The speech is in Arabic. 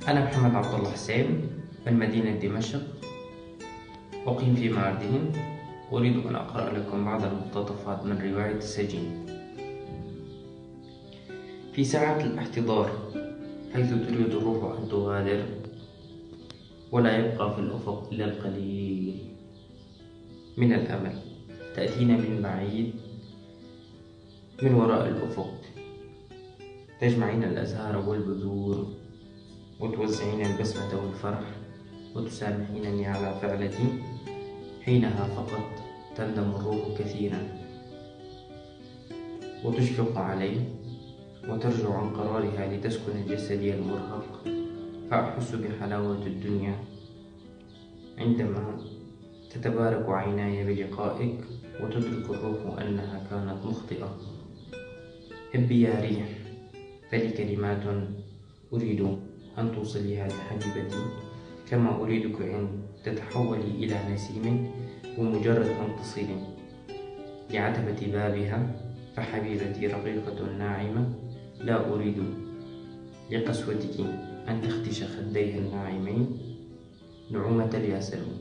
أنا محمد عبد الله حسين من مدينة دمشق، أقيم في ماردين. أريد أن أقرأ لكم بعض المقتطفات من رواية السجين. في ساعة الاحتضار، حيث تريد الروح أن تغادر ولا يبقى في الأفق إلا القليل من الأمل، تأتينا من بعيد من وراء الأفق، تجمعين الأزهار والبذور وتوزعين البسمة والفرح وتسامحينني على فعلتي. حينها فقط تندم الروح كثيرا وتشفق علي وترجع عن قرارها لتسكن جسدي المرهق، فأحس بحلاوة الدنيا عندما تتبارك عيناي بلقائك وتدرك الروح أنها كانت مخطئة. هبي يا ريح، فلي كلمات أريد أن توصليها لحبيبتي، كما أريدك أن تتحولي إلى نسيم بمجرد أن تصلي لعتبة بابها، فحبيبتي رقيقة ناعمة، لا أريد لقسوتك أن تخدش خديها الناعمين. نعومة الياسمين.